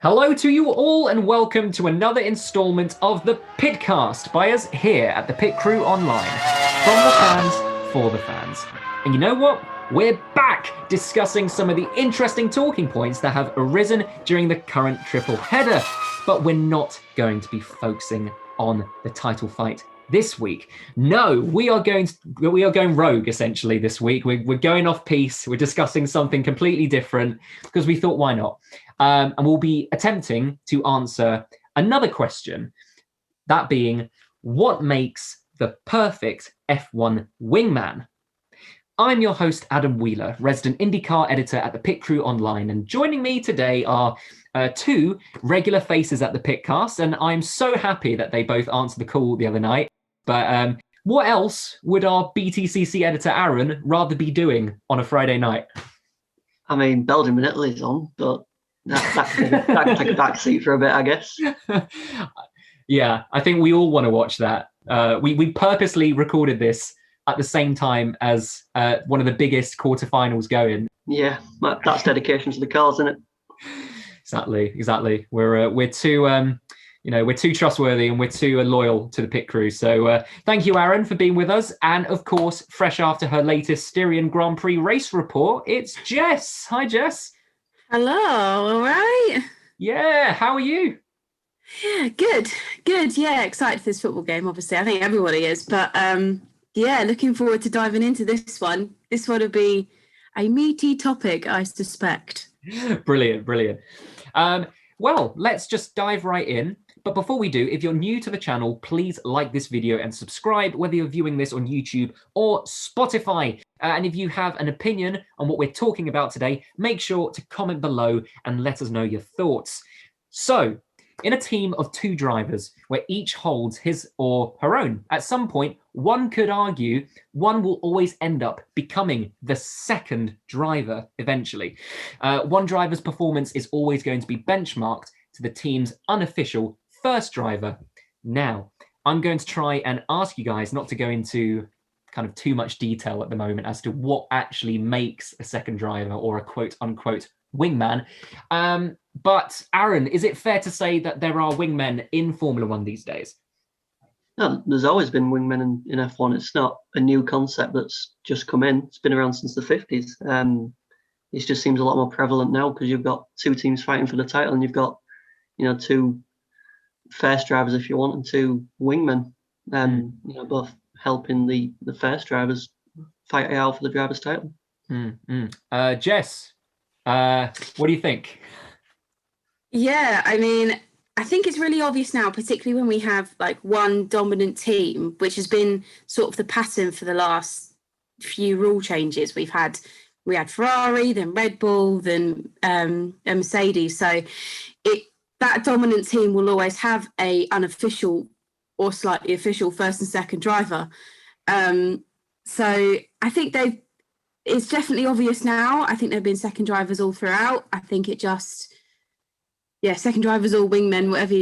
Hello to you all and welcome to another installment of the Pitcast by us here at the Pit Crew Online. From the fans, for the fans. And you know what? We're back discussing some of the interesting talking points that have arisen during the current triple header. But we're not going to be focusing on the title fight this week. No, we are going rogue essentially this week. We're going off piece. We're discussing something completely different because we thought, why not? And we'll be attempting to answer another question, that being, what makes the perfect F1 wingman? I'm your host, Adam Wheeler, resident IndyCar editor at the Pit Crew Online, and joining me today are two regular faces at the Pitcast, and I'm so happy that they both answered the call the other night. But what else would our BTCC editor, Aaron, rather be doing on a Friday night? I mean, Belgium and Italy's on, but that can take a back seat for a bit, I guess. Yeah, I think we all want to watch that. We purposely recorded this at the same time as one of the biggest quarterfinals going. Yeah, that's dedication to the cause, isn't it? Exactly. We're too we're too trustworthy and we're too loyal to the pit crew. So thank you, Aaron, for being with us. And of course, fresh after her latest Styrian Grand Prix race report, it's Jess. Hi, Jess. Hello, all right? Yeah, how are you? Yeah, good. Yeah, excited for this football game, obviously. I think everybody is. But yeah, looking forward to diving into this one. This one will be a meaty topic, I suspect. Brilliant. Well, let's just dive right in. But before we do, if you're new to the channel, please like this video and subscribe, whether you're viewing this on YouTube or Spotify. And if you have an opinion on what we're talking about today, make sure to comment below and let us know your thoughts. So, in a team of two drivers, where each holds his or her own, at some point, one could argue one will always end up becoming the second driver eventually. One driver's performance is always going to be benchmarked to the team's unofficial first driver. Now, I'm going to try and ask you guys not to go into kind of too much detail at the moment as to what actually makes a second driver or a quote-unquote wingman. But Aaron, is it fair to say that there are wingmen in Formula One these days? No, there's always been wingmen in F1. It's not a new concept that's just come in. It's been around since the 50s. It just seems a lot more prevalent now because you've got two teams fighting for the title and you've got, two first drivers, if you want, and two wingmen, both helping the first drivers fight out for the driver's title. Jess, what do you think? Yeah, I mean, I think it's really obvious now, particularly when we have like one dominant team, which has been sort of the pattern for the last few rule changes. We had Ferrari, then Red Bull, then Mercedes. So that dominant team will always have a unofficial or slightly official first and second driver. So I think it's definitely obvious now. I think there have been second drivers all throughout. I think second drivers or wingmen, whatever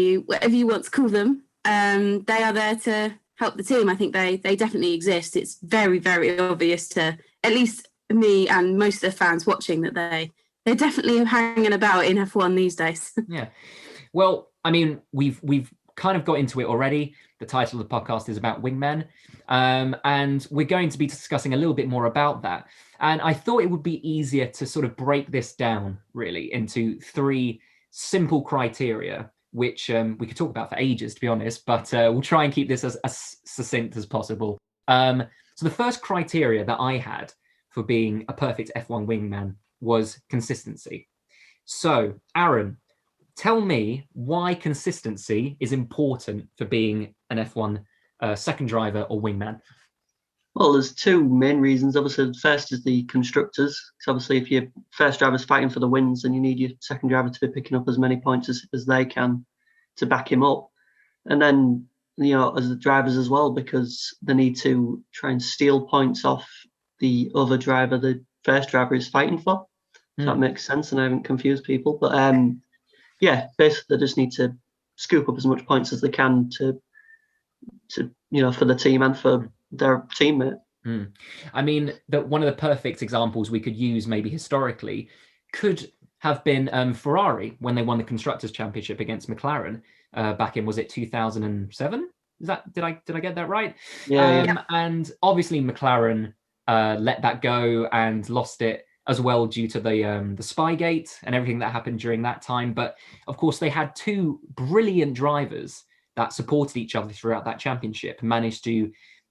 you want to call them, they are there to help the team. I think they definitely exist. It's very, very obvious to at least me and most of the fans watching that they're definitely hanging about in F1 these days. Yeah. Well, I mean, we've kind of got into it already. The title of the podcast is about wingmen, and we're going to be discussing a little bit more about that. And I thought it would be easier to sort of break this down really into three simple criteria, which we could talk about for ages, to be honest, but we'll try and keep this as succinct as possible. So the first criteria that I had for being a perfect F1 wingman was consistency. So, Aaron, tell me why consistency is important for being an F1 second driver or wingman. Well, there's two main reasons. Obviously, the first is the constructors. So obviously, if your first driver's fighting for the wins, then you need your second driver to be picking up as many points as they can to back him up. And then, as the drivers as well, because they need to try and steal points off the other driver the first driver is fighting for. If that makes sense, and I haven't confused people. But basically, they just need to scoop up as much points as they can to for the team and for their teammate. I mean, one of the perfect examples we could use maybe historically, could have been Ferrari when they won the Constructors' Championship against McLaren back in, was it 2007? Did I get that right? Yeah. And obviously McLaren let that go and lost it as well due to the Spygate and everything that happened during that time. But of course, they had two brilliant drivers that supported each other throughout that championship and managed to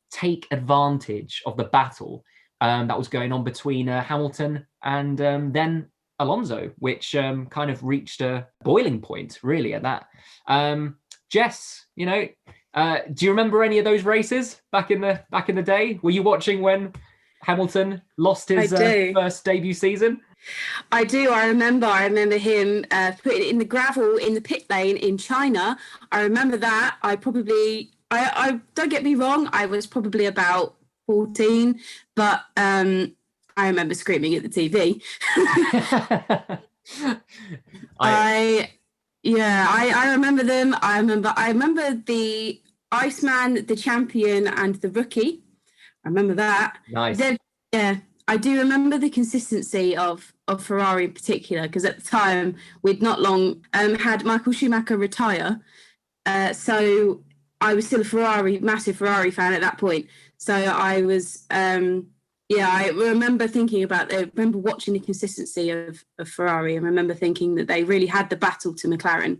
take advantage of the battle that was going on between Hamilton and then Alonso, which kind of reached a boiling point really at that. Jess, do you remember any of those races back in the day? Were you watching when Hamilton lost his first debut season? I do. I remember him putting it in the gravel in the pit lane in China. I remember that. I don't get me wrong, I was probably about 14, but I remember screaming at the TV. I remember them. I remember the Iceman, the champion, and the rookie. I remember that. Nice. I do remember the consistency of Ferrari in particular, because at the time we'd not long had Michael Schumacher retire. So I was still a massive Ferrari fan at that point. So I was, I remember remember watching the consistency of Ferrari, and remember thinking that they really had the battle to McLaren.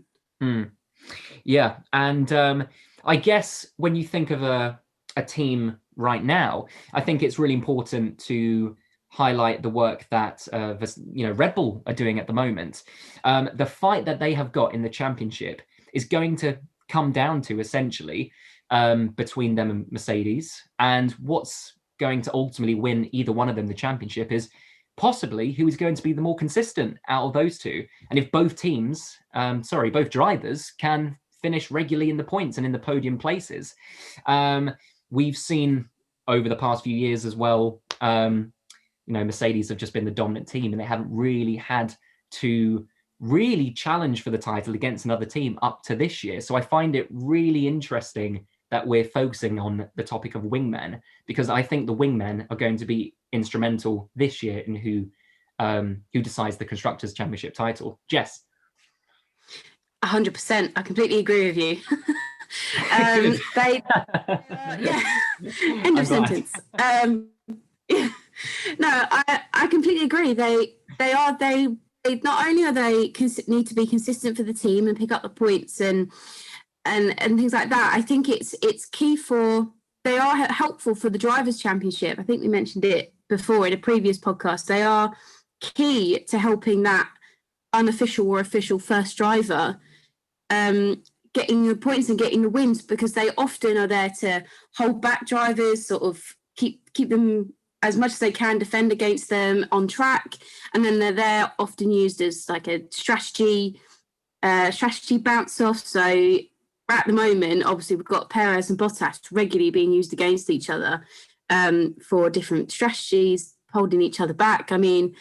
Yeah, and I guess when you think of a team right now, I think it's really important to highlight the work that Red Bull are doing at the moment. The fight that they have got in the championship is going to come down to essentially between them and Mercedes, and what's going to ultimately win either one of them the championship is possibly who is going to be the more consistent out of those two. And if both drivers can finish regularly in the points and in the podium places. We've seen over the past few years as well, Mercedes have just been the dominant team, and they haven't really had to really challenge for the title against another team up to this year. So I find it really interesting that we're focusing on the topic of wingmen, because I think the wingmen are going to be instrumental this year in who decides the Constructors' Championship title. Jess? 100%. I completely agree with you. End of sentence. No, I completely agree. They not only are they need to be consistent for the team and pick up the points and things like that. I think it's key they are helpful for the Drivers' Championship. I think we mentioned it before in a previous podcast. They are key to helping that unofficial or official first driver getting the points and getting the wins, because they often are there to hold back drivers, sort of keep them as much as they can, defend against them on track, and then they're there often used as like a strategy bounce off. So at the moment, obviously we've got Perez and Bottas regularly being used against each other for different strategies, holding each other back. I mean,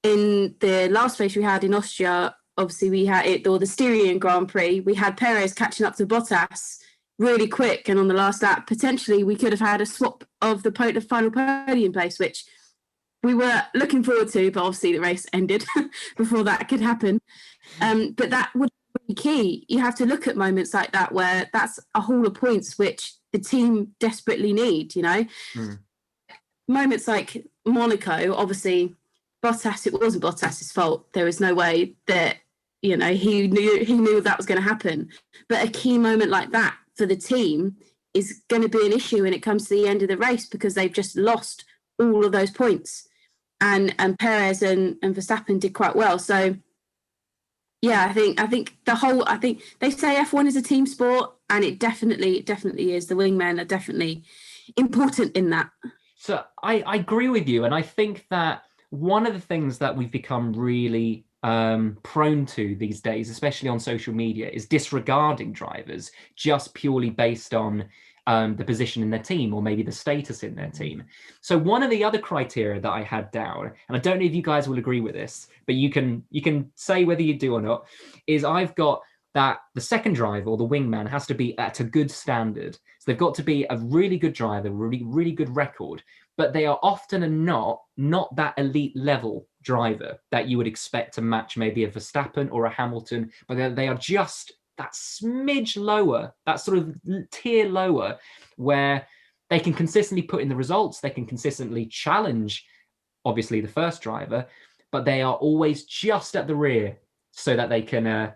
in the last race we had in Austria, obviously we had the Styrian Grand Prix, we had Perez catching up to Bottas really quick, and on the last lap, potentially we could have had a swap of the final podium place, which we were looking forward to, but obviously the race ended before that could happen. But that would be key. You have to look at moments like that where that's a haul of points which the team desperately need, Moments like Monaco, obviously Bottas, it wasn't Bottas's fault. There was no way that, he knew that was going to happen. But a key moment like that for the team is going to be an issue when it comes to the end of the race, because they've just lost all of those points. And Perez and Verstappen did quite well. So yeah, I think they say F1 is a team sport, and it definitely is. The wingmen are definitely important in that. So I agree with you, and I think that one of the things that we've become really prone to these days, especially on social media, is disregarding drivers just purely based on the position in their team, or maybe the status in their team. So one of the other criteria that I had down, and I don't know if you guys will agree with this, but you can say whether you do or not, is I've got that the second driver or the wingman has to be at a good standard. So they've got to be a really good driver, really, really good record, but they are often and not that elite level driver that you would expect to match maybe a Verstappen or a Hamilton, but they are just that smidge lower, that sort of tier lower, where they can consistently put in the results, they can consistently challenge, obviously, the first driver, but they are always just at the rear so that they can,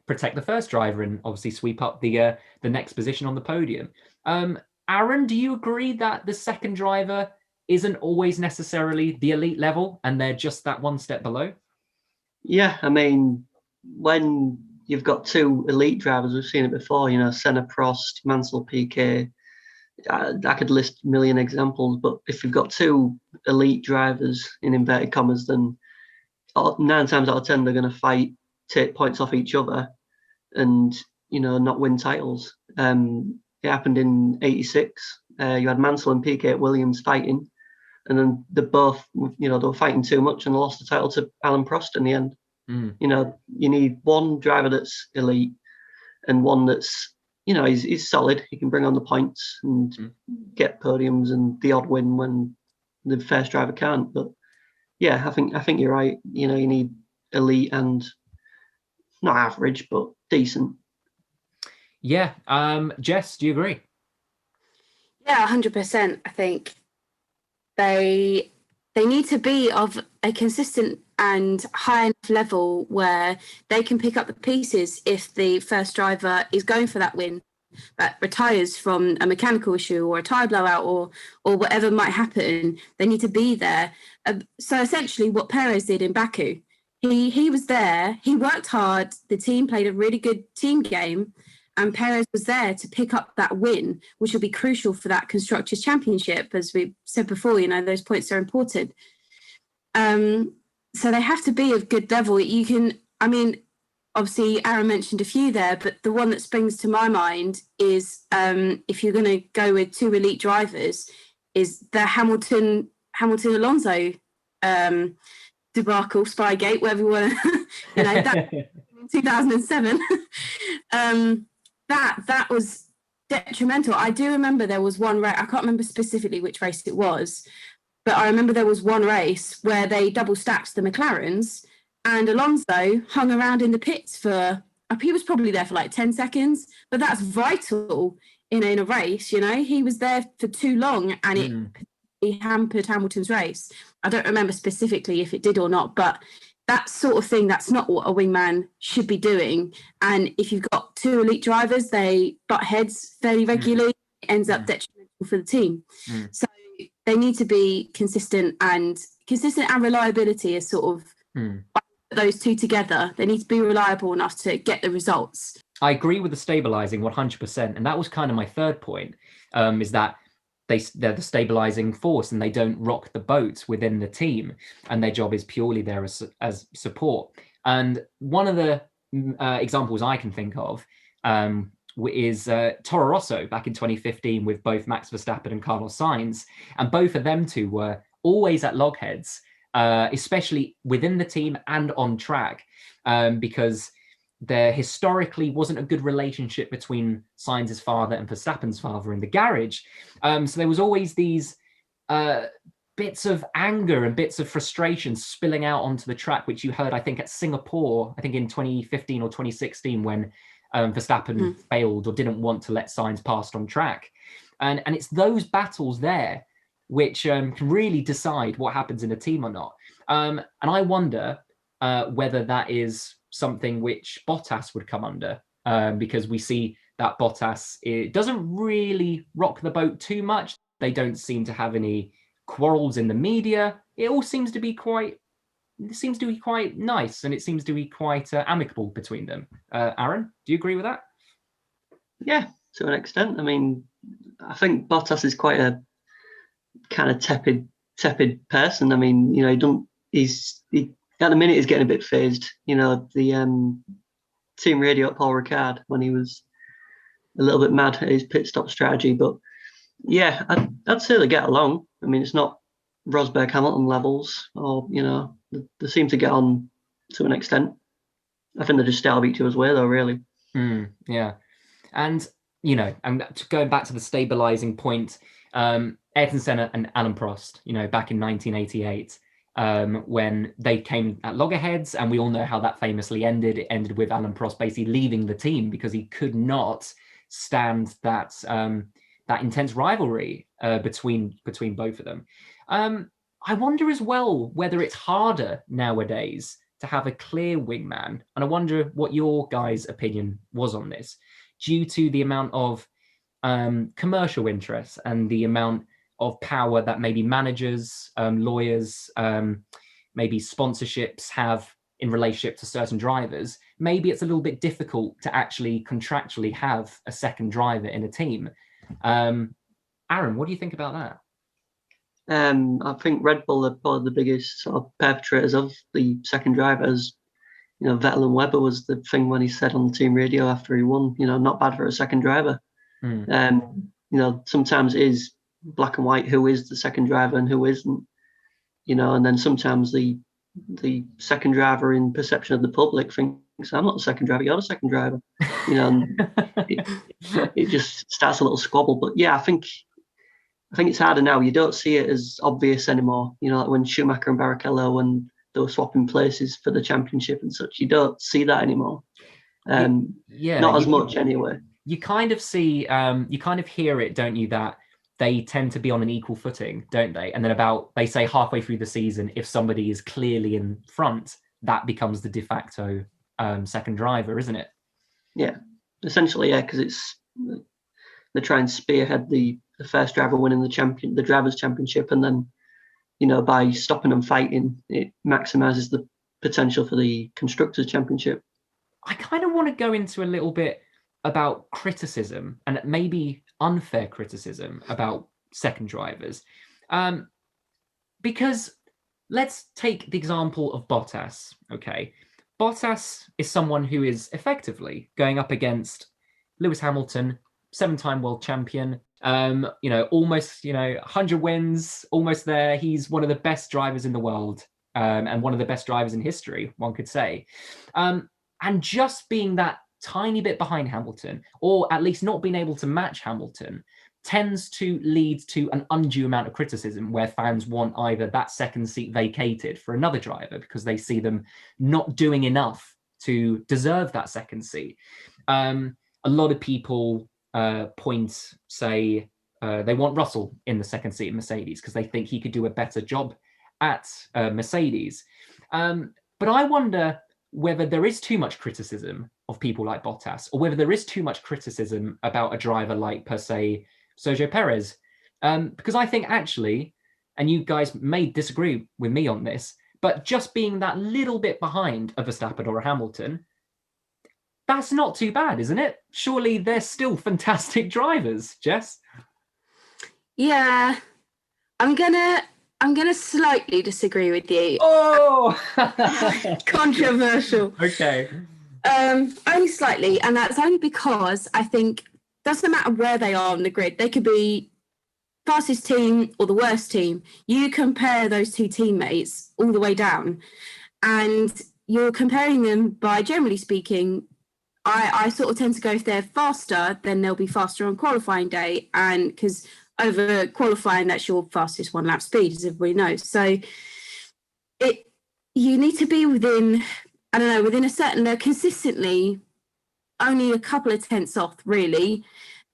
protect the first driver and obviously sweep up the next position on the podium. Aaron, do you agree that the second driver isn't always necessarily the elite level and they're just that one step below? Yeah, I mean, when you've got two elite drivers, we've seen it before, Senna, Prost, Mansell, Piquet. I could list a million examples, but if you've got two elite drivers in inverted commas, then 9 times out of 10 they're going to take points off each other, and not win titles. It happened in '86. You had Mansell and Piquet at Williams fighting, and then they both, they were fighting too much, and they lost the title to Alan Prost in the end. You need one driver that's elite and one that's, he's solid. He can bring on the points and get podiums and the odd win when the first driver can't. But yeah, I think you're right. You need elite and not average, but decent. Yeah. Jess, do you agree? Yeah, 100%. I think they need to be of a consistent and high enough level where they can pick up the pieces if the first driver is going for that win, but retires from a mechanical issue or a tyre blowout or whatever might happen. They need to be there. So essentially what Perez did in Baku, he was there, he worked hard, the team played a really good team game, and Perez was there to pick up that win, which will be crucial for that Constructors' Championship. As we said before, those points are important. So they have to be of good level. Obviously Aaron mentioned a few there, but the one that springs to my mind is, if you're going to go with two elite drivers, is the Hamilton Alonso debacle, Spygate, whatever you want to, that in 2007. That was detrimental. I do remember there was one race, I can't remember specifically which race it was, but I remember there was one race where they double stacked the McLarens, and Alonso hung around in the pits for, he was probably there for like 10 seconds, but that's vital in a race. He was there for too long, and it hampered Hamilton's race. I don't remember specifically if it did or not, but that sort of thing, that's not what a wingman should be doing. And if you've got two elite drivers, they butt heads fairly regularly, it ends up detrimental for the team. So they need to be consistent, and reliability is sort of those two together. They need to be reliable enough to get the results. I agree with the stabilizing 100%. And that was kind of my third point, is that they're the stabilizing force and they don't rock the boat within the team, and their job is purely there as support. And one of the examples I can think of is Toro Rosso back in 2015 with both Max Verstappen and Carlos Sainz, and both of them two were always at logheads, especially within the team and on track, because there historically wasn't a good relationship between Sainz's father and Verstappen's father in the garage. So there was always these bits of anger and bits of frustration spilling out onto the track, which you heard, I think, at Singapore, I think in 2015 or 2016, when Verstappen failed or didn't want to let Sainz pass on track. And it's those battles there which can really decide what happens in a team or not. And I wonder whether that is something which Bottas would come under, because we see that Bottas, it doesn't really rock the boat too much. They don't seem to have any quarrels in the media. It all seems to be quite nice, and it seems to be quite amicable between them. Aaron, do you agree with that? Yeah, to an extent. I mean, I think Bottas is quite a kind of tepid person. I mean, at the minute he's getting a bit phased. The team radio at Paul Ricard when he was a little bit mad at his pit stop strategy. But yeah, I'd say they get along. I mean, it's not Rosberg Hamilton levels, or they seem to get on to an extent. I think they just stay out of each other's way, though. Really. Yeah, and going back to the stabilizing point, Ayrton Senna and Alan Prost, back in 1988, when they came at loggerheads, and we all know how that famously ended. It ended with Alan Prost basically leaving the team because he could not stand that intense rivalry between both of them. I wonder as well whether it's harder nowadays to have a clear wingman, and I wonder what your guys' opinion was on this, due to the amount of commercial interests and the amount of power that maybe managers, lawyers, maybe sponsorships have in relationship to certain drivers. Maybe it's a little bit difficult to actually contractually have a second driver in a team. Aaron, what do you think about that? I think Red Bull are probably the biggest sort of perpetrators of the second drivers. You know, Vettel and Webber was the thing when he said on the team radio after he won, you know, not bad for a second driver. You know, sometimes it is black and white who is the second driver and who isn't, you know, and then sometimes the second driver in perception of the public thinks, I'm not the second driver, you're the second driver, you know, and it just starts a little squabble. But yeah, I think it's harder now. You don't see it as obvious anymore, you know, like when Schumacher and Barrichello, when they were swapping places for the championship and such, you don't see that anymore. Not as much anyway. You kind of see, you kind of hear it, don't you, that they tend to be on an equal footing, don't they? And then they say halfway through the season, if somebody is clearly in front, that becomes the de facto second driver, isn't it? Yeah, essentially, yeah, because they try and spearhead the first driver winning the drivers' championship, and then, you know, by stopping them fighting, it maximizes the potential for the constructors' championship. I kind of want to go into a little bit about criticism, and maybe unfair criticism about second drivers. Because let's take the example of Bottas, okay? Bottas is someone who is effectively going up against Lewis Hamilton, 7-time world champion, you know, almost, you know, 100 wins, almost there. He's one of the best drivers in the world, and one of the best drivers in history, one could say. And just being that tiny bit behind Hamilton, or at least not being able to match Hamilton, tends to lead to an undue amount of criticism, where fans want either that second seat vacated for another driver because they see them not doing enough to deserve that second seat. A lot of people say they want Russell in the second seat of Mercedes because they think he could do a better job at Mercedes. But I wonder whether there is too much criticism of people like Bottas, or whether there is too much criticism about a driver like, per se, Sergio Perez. Because I think actually, and you guys may disagree with me on this, but just being that little bit behind a Verstappen or a Hamilton, that's not too bad, isn't it? Surely they're still fantastic drivers, Jess? Yeah, I'm gonna slightly disagree with you. Oh, controversial. Okay. Only slightly, and that's only because I think doesn't matter where they are on the grid. They could be fastest team or the worst team. You compare those two teammates all the way down, and you're comparing them by, generally speaking, I sort of tend to go, if they're faster, then they'll be faster on qualifying day, and because over qualifying, that's your fastest one lap speed, as everybody knows. So you need to be within, I don't know, within a certain, consistently only a couple of tenths off, really.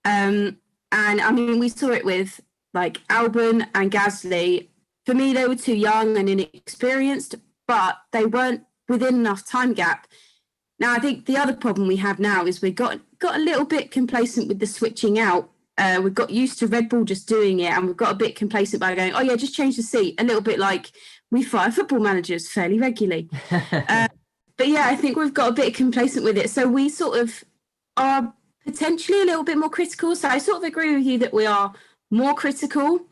And I mean, we saw it with like Albon and Gasly. For me, they were too young and inexperienced, but they weren't within enough time gap. Now, I think the other problem we have now is we got a little bit complacent with the switching out. We've got used to Red Bull just doing it, and we've got a bit complacent by going, oh yeah, just change the seat. A little bit like we fire football managers fairly regularly. But yeah, I think we've got a bit complacent with it. So we sort of are potentially a little bit more critical. So I sort of agree with you that we are more critical,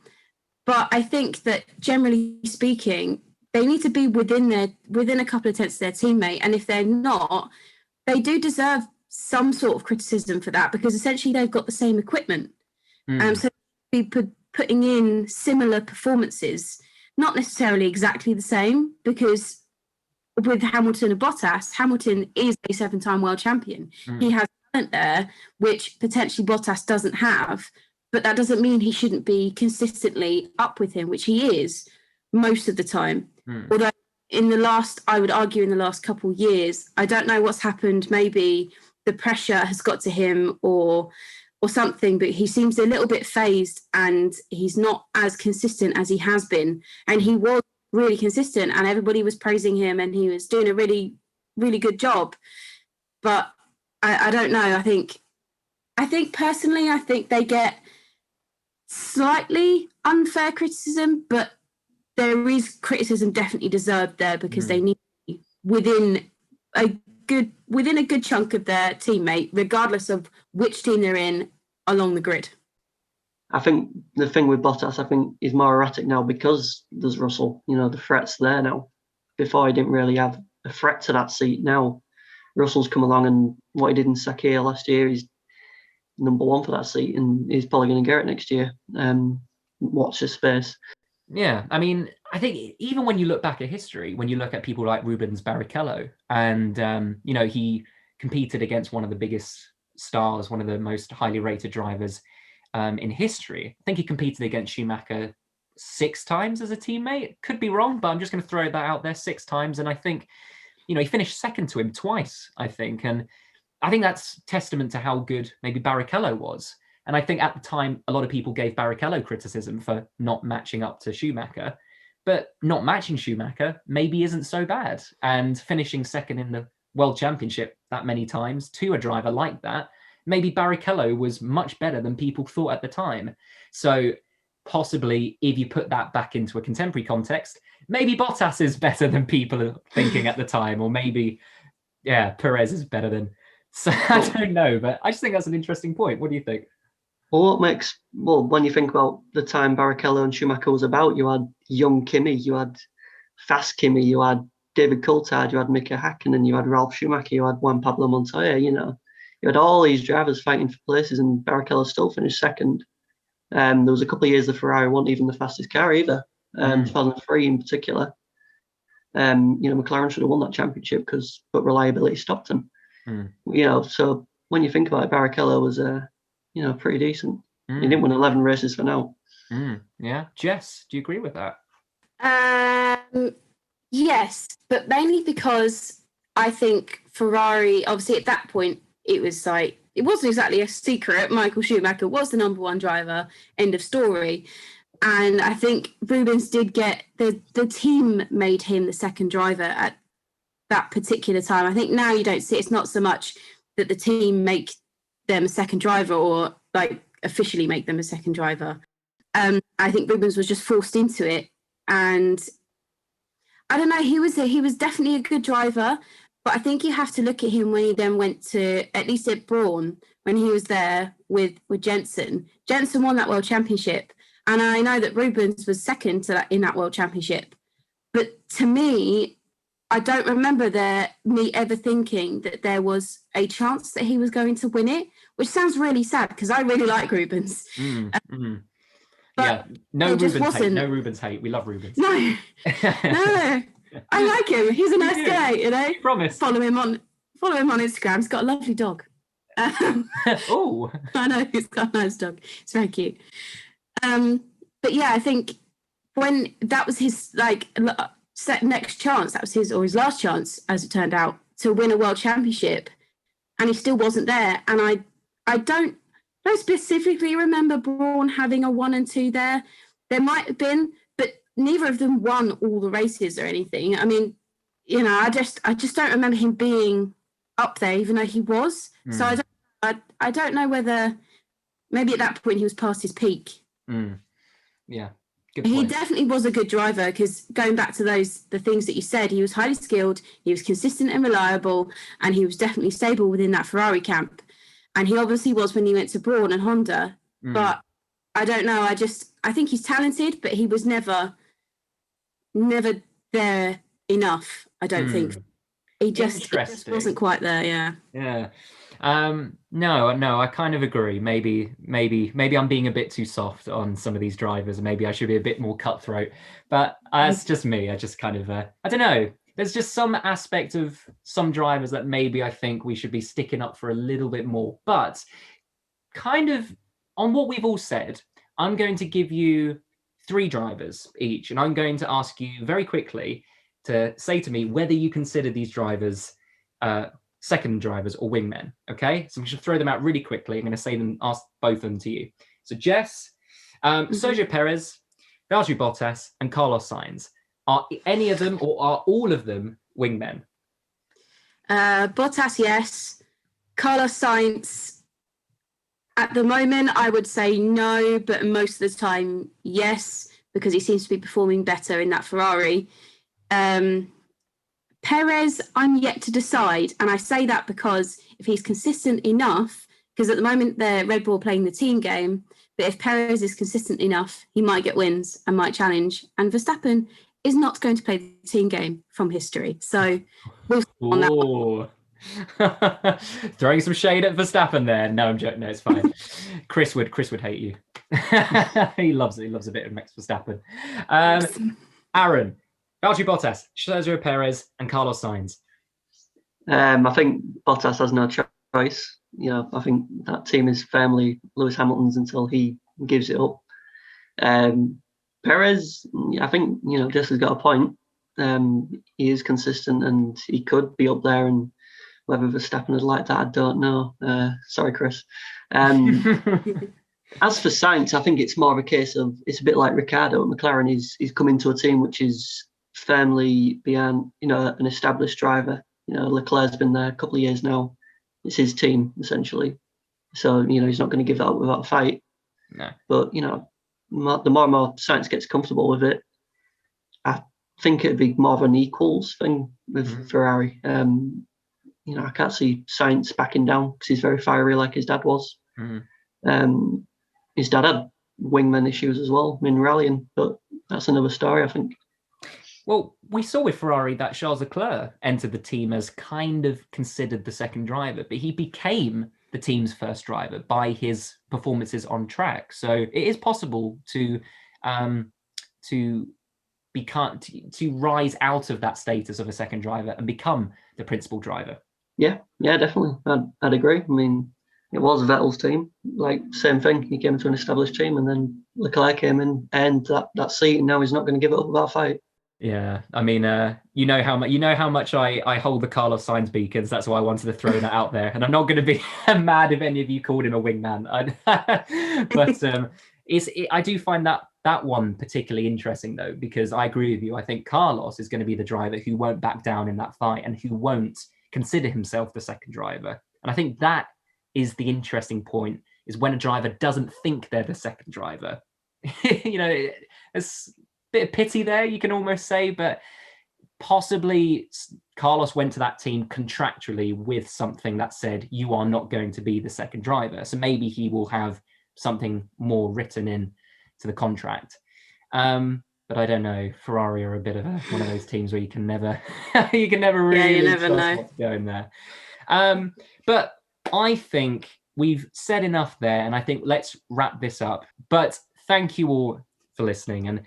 but I think that generally speaking, they need to be within a couple of tenths of their teammate. And if they're not, they do deserve some sort of criticism for that, because essentially they've got the same equipment. So be putting in similar performances, not necessarily exactly the same, because with Hamilton and Bottas, Hamilton is a 7-time world champion. He has talent there, which potentially Bottas doesn't have, but that doesn't mean he shouldn't be consistently up with him, which he is most of the time. Although I would argue in the last couple of years, I don't know what's happened. Maybe the pressure has got to him or something, but he seems a little bit phased and he's not as consistent as he has been. And he was really consistent and everybody was praising him and he was doing a really, really good job. But I don't know. I think personally, I think they get slightly unfair criticism, but there is criticism definitely deserved there because they need to be within a good chunk of their teammate, regardless of which team they're in along the grid. I think the thing with Bottas, I think, is more erratic now because there's Russell. You know, the threat's there now. Before he didn't really have a threat to that seat. Now Russell's come along, and what he did in Sakir last year, he's number one for that seat, and he's probably going to get it next year. Watch this space. Yeah, I mean, I think even when you look back at history, when you look at people like Rubens Barrichello, and he competed against one of the biggest stars, one of the most highly rated drivers in history. I think he competed against Schumacher 6 times as a teammate. Could be wrong, but I'm just going to throw that out there 6 times. And I think, he finished second to him twice, I think. And I think that's testament to how good maybe Barrichello was. And I think at the time, a lot of people gave Barrichello criticism for not matching up to Schumacher. But not matching Schumacher maybe isn't so bad. And finishing second in the World Championship that many times to a driver like that, maybe Barrichello was much better than people thought at the time. So possibly, if you put that back into a contemporary context, maybe Bottas is better than people are thinking at the time. Or maybe, Perez is better than... So I don't know, but I just think that's an interesting point. What do you think? Well, when you think about the time Barrichello and Schumacher was about, you had young Kimi, you had fast Kimi, you had David Coulthard, you had Mika Hakkinen, you had Ralf Schumacher, you had Juan Pablo Montoya, you had all these drivers fighting for places, and Barrichello still finished second. There was a couple of years the Ferrari wasn't even the fastest car either, 2003 in particular. McLaren should have won that championship but reliability stopped them. So when you think about it, Barrichello was pretty decent. He didn't win 11 races for now. Yeah. Jess, do you agree with that? Yes, but mainly because I think Ferrari, obviously at that point, it was like, it wasn't exactly a secret. Michael Schumacher was the number one driver, end of story. And I think Rubens did get, the team made him the second driver at that particular time. I think now you don't see, it's not so much that the team make them a second driver or like officially make them a second driver. I think Rubens was just forced into it, and I don't know, he was definitely a good driver, but I think you have to look at him when he then went to, at least at Brawn, when he was there with Jensen. Jensen won that World Championship, and I know that Rubens was second to that in that World Championship, but to me, I don't remember me ever thinking that there was a chance that he was going to win it, which sounds really sad because I really like Rubens. No Rubens hate. No Rubens hate. We love Rubens. No, I like him. He's a nice guy, Promise. Follow him on Instagram. He's got a lovely dog. Oh, I know, he's got a nice dog. It's very cute. But yeah, I think when that was his next chance, that was his last chance, as it turned out, to win a world championship, and he still wasn't there. And I don't specifically remember Brawn having a 1 and 2 there. There might have been, but neither of them won all the races or anything. I mean, I just don't remember him being up there, even though he was. So I don't know whether maybe at that point he was past his peak. Yeah. He definitely was a good driver, because going back to the things that you said, he was highly skilled, he was consistent and reliable, and he was definitely stable within that Ferrari camp. And he obviously was when he went to Brawn and Honda. But I don't know. I think he's talented, but he was never there enough. I don't think. It just wasn't quite there. Yeah. Yeah. No, I kind of agree. Maybe I'm being a bit too soft on some of these drivers. Maybe I should be a bit more cutthroat. But that's just me. I just kind of, I don't know. There's just some aspect of some drivers that maybe I think we should be sticking up for a little bit more. But kind of on what we've all said, I'm going to give you 3 drivers each, and I'm going to ask you very quickly to say to me whether you consider these drivers second drivers or wingmen. Okay, so we should throw them out really quickly. I'm going to ask both of them to you. So Jess, Sergio Perez, Valtteri Bottas, and Carlos Sainz. Are any of them or are all of them wingmen? Bottas, yes. Carlos Sainz, at the moment, I would say no, but most of the time, yes, because he seems to be performing better in that Ferrari. Perez, I'm yet to decide. And I say that because if he's consistent enough, because at the moment they're Red Bull playing the team game, but if Perez is consistent enough, he might get wins and might challenge. And Verstappen is not going to play the team game from history. So we'll see on that one. Throwing some shade at Verstappen there. No, I'm joking. No, it's fine. Chris would hate you. He loves it. He loves a bit of Max Verstappen. Aaron, Valtteri Bottas, Sergio Perez, and Carlos Sainz. I think Bottas has no choice. I think that team is firmly Lewis Hamilton's until he gives it up. Perez, I think Jess has got a point. He is consistent and he could be up there, and whether Verstappen would like that, I don't know. Sorry, Chris. As for Sainz, I think it's more of a case of it's a bit like Ricciardo at McLaren. He's come into a team which is firmly behind, an established driver. Leclerc's been there a couple of years now. It's his team essentially, so he's not going to give that up without a fight. No. But the more and more Sainz gets comfortable with it, I think it'd be more of an equals thing with Ferrari. I can't see Sainz backing down because he's very fiery like his dad was. His dad had wingman issues as well in rallying, but that's another story, I think. Well, we saw with Ferrari that Charles Leclerc entered the team as kind of considered the second driver, but he became the team's first driver by his performances on track. So it is possible to rise out of that status of a second driver and become the principal driver. Yeah, definitely. I'd agree. I mean, it was Vettel's team, like same thing. He came to an established team, and then Leclerc came in and that seat, and now he's not going to give it up without a fight. Yeah, I mean, you know how much I hold the Carlos Sainz beacons. That's why I wanted to throw that out there, and I'm not going to be mad if any of you called him a wingman. But I do find that one particularly interesting though, because I agree with you. I think Carlos is going to be the driver who won't back down in that fight and who won't consider himself the second driver. And I think that is the interesting point: is when a driver doesn't think they're the second driver. It's bit of pity there, you can almost say, but possibly Carlos went to that team contractually with something that said you are not going to be the second driver, so maybe he will have something more written in to the contract. But I don't know, Ferrari are a bit of one of those teams where you can never really you never know what's going there. But I think we've said enough there, and I think let's wrap this up. But thank you all for listening, and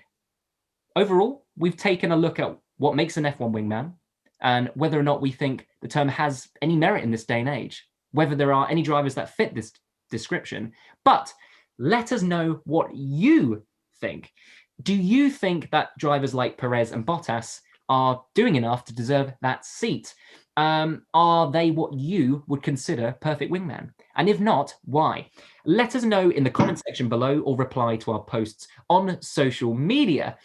overall, we've taken a look at what makes an F1 wingman and whether or not we think the term has any merit in this day and age, whether there are any drivers that fit this description. But let us know what you think. Do you think that drivers like Perez and Bottas are doing enough to deserve that seat? Are they what you would consider perfect wingman? And if not, why? Let us know in the comment section below or reply to our posts on social media.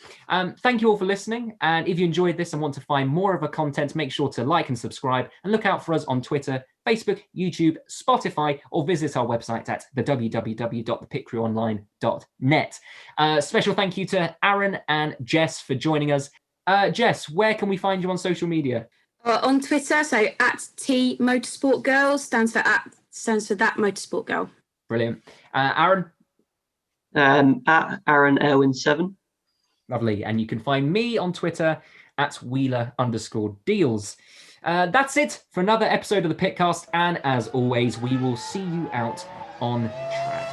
Thank you all for listening. And if you enjoyed this and want to find more of our content, make sure to like and subscribe and look out for us on Twitter, Facebook, YouTube, Spotify, or visit our website at www.thepitcrewonline.net. Special thank you to Aaron and Jess for joining us. Jess, where can we find you on social media? On Twitter, so at T Motorsport Girls stands for that Motorsport Girl. Brilliant. Aaron? At Aaron Erwin 7. Lovely. And you can find me on Twitter at Wheeler_deals. That's it for another episode of the Pitcast. And as always, we will see you out on track.